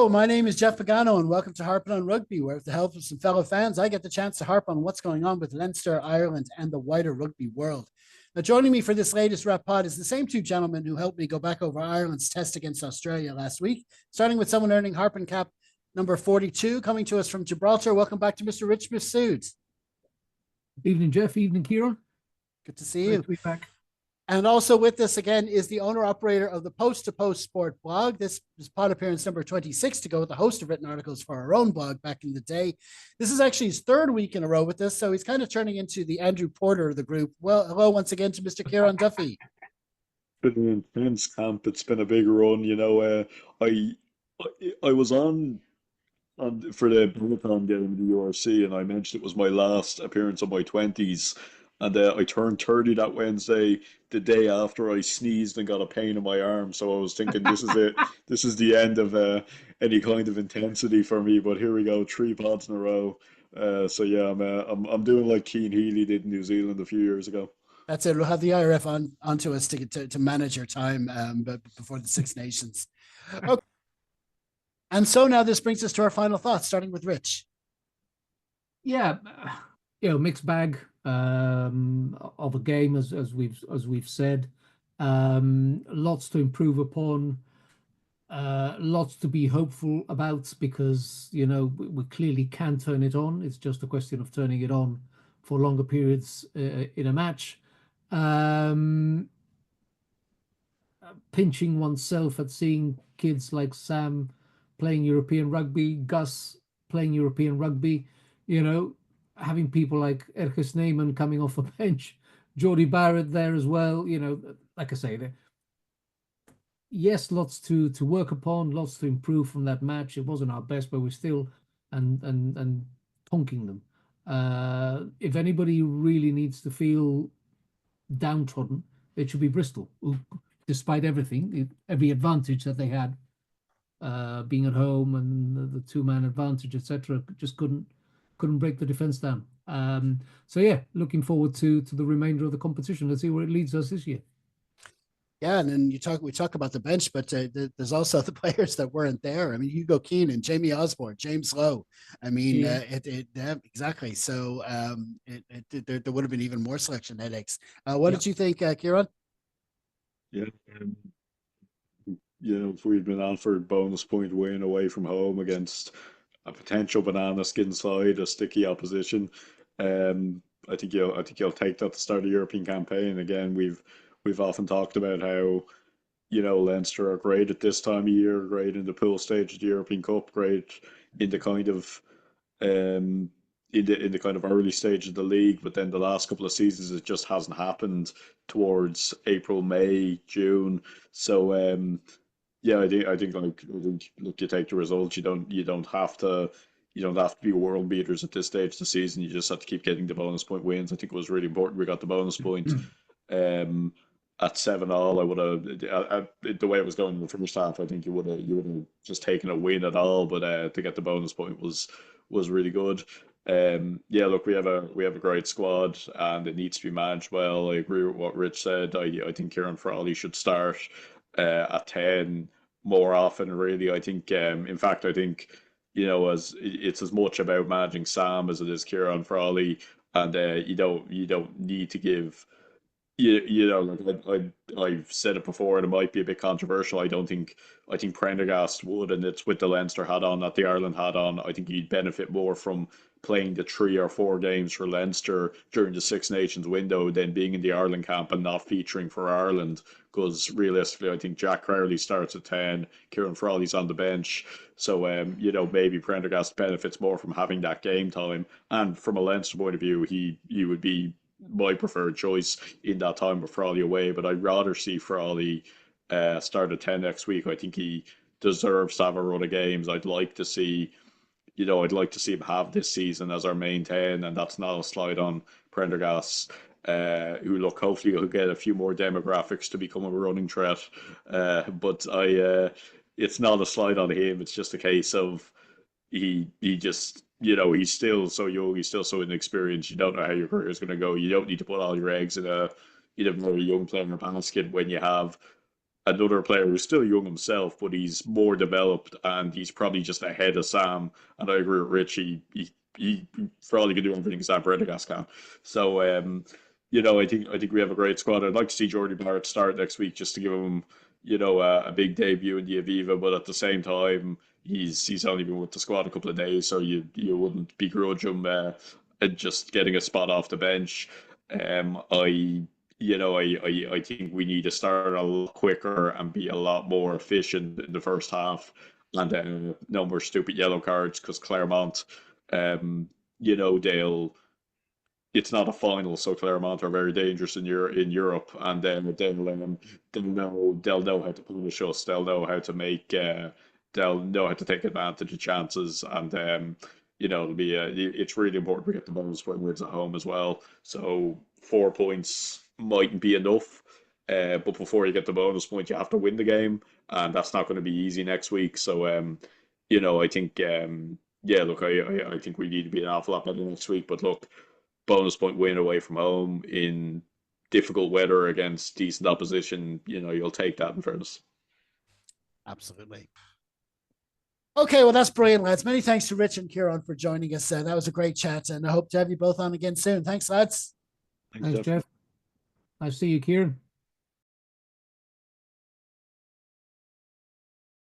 Hello, my name is Jeff Pagano, and welcome to Harping on Rugby, where with the help of some fellow fans, I get the chance to harp on what's going on with Leinster, Ireland, and the wider rugby world. Now, joining me for this latest Rep Pod is the same two gentlemen who helped me go back over Ireland's test against Australia last week, starting with someone earning Harping Cap number 42, coming to us from Gibraltar. Welcome back to Mr. Rich Massoud. Evening, Jeff. Evening, Kieran. Good to see Great you. to be back. And also with us again is the owner-operator of the Post to Post Sport blog. This is pod appearance number 26 to go with the host of written articles for our own blog back in the day. This is actually his third week in a row with us, so he's kind of turning into the Andrew Porter of the group. Well, hello once again to Mr. Kieran Duffy. Been an intense camp. It's been a big run. I I was on for the marathon game in the URC, and I mentioned it was my last appearance of my twenties, and I turned 30 that Wednesday, the day after I sneezed and got a pain in my arm. So I was thinking, this is it. This is the end of any kind of intensity for me. But here we go, three pods in a row. So yeah, I'm doing like Keane Healy did in New Zealand a few years ago. That's it. We'll have the IRF onto us to manage your time but before the Six Nations. Okay. And so now this brings us to our final thoughts, starting with Rich. Yeah, mixed bag of a game as we've said. Lots to improve upon. Lots to be hopeful about because we clearly can turn it on. It's just a question of turning it on for longer periods in a match. Pinching oneself at seeing kids like Sam playing European rugby, Gus playing European rugby, having people like Erkes Neyman coming off a bench, Jordie Barrett there as well, like I say, yes, lots to work upon, lots to improve from that match. It wasn't our best, but we're still and tonking them. If anybody really needs to feel downtrodden, it should be Bristol, who, despite everything, every advantage that they had, being at home and the two-man advantage, etc., just couldn't break the defense down. So yeah, looking forward to the remainder of the competition. Let's see where it leads us this year. Yeah, and then we talk about the bench, but there's also the players that weren't there. I mean, Hugo Keenan, Jamie Osborne, James Lowe. I mean, exactly. So there would have been even more selection headaches. What did you think, Kieran? Yeah, if we'd been offered bonus point win away from home against a potential banana skin side, a sticky opposition, I think you'll take that to start a European campaign. Again, we've often talked about how Leinster are great at this time of year, great in the pool stage of the European Cup, great in the kind of um in the kind of early stage of the league, but then the last couple of seasons it just hasn't happened towards April, May, June. So yeah, I think look, you take the results. You don't have to be world beaters at this stage of the season. You just have to keep getting the bonus point wins. I think it was really important we got the bonus point. Um, at 7-all, I would have the way it was going in the first half. I think you would have just taken a win at all, but to get the bonus point was really good. Yeah, look, we have a great squad, and it needs to be managed well. I agree with what Rich said. I think Kieran Frawley should start at 10 more often. Really, I think. In fact, I think as it's as much about managing Sam as it is Kieran Frawley, and you don't need to give. Like I've said it before, and it might be a bit controversial. I think Prendergast would, and it's with the Leinster hat on, not the Ireland hat on. I think he'd benefit more from playing the 3 or 4 games for Leinster during the Six Nations window than being in the Ireland camp and not featuring for Ireland. Because realistically, I think Jack Crowley starts at 10, Kieran Frawley's on the bench. So maybe Prendergast benefits more from having that game time. And from a Leinster point of view, he would be my preferred choice in that time with Frawley away, but I'd rather see Frawley start at 10 next week. I think he deserves to have a run of games. I'd like to see him have this season as our main 10, and that's not a slide on Prendergast, who look hopefully will get a few more demographics to become a running threat. But it's not a slide on him. It's just a case of he just he's still so young, he's still so inexperienced. You don't know how your career is going to go. You don't need to put all your eggs in a very young player basket when you have another player who's still young himself, but he's more developed and he's probably just ahead of Sam. And I agree with Rich. He for all he can do everything Sam Prendergast can. So I think we have a great squad. I'd like to see Jordy Barrett start next week just to give him a big debut in the Aviva. But at the same time, he's only been with the squad a couple of days, so you wouldn't begrudge him just getting a spot off the bench. I think we need to start a lot quicker and be a lot more efficient in the first half, and no more stupid yellow cards because Claremont, they'll. It's not a final, so Claremont are very dangerous in Europe, and then they'll know how to punish us. They'll know how to take advantage of chances, and it's really important to get the bonus point wins at home as well. So 4 points mightn't be enough, but before you get the bonus point, you have to win the game, and that's not going to be easy next week. So I think yeah, look, I think we need to be an awful lot better next week. But look, bonus point win away from home in difficult weather against decent opposition, you'll take that in fairness. Absolutely. Okay, well, that's brilliant, lads. Many thanks to Rich and Kieran for joining us. That was a great chat, and I hope to have you both on again soon. Thanks, lads. Thanks, Jeff. Nice to see you, Kieran.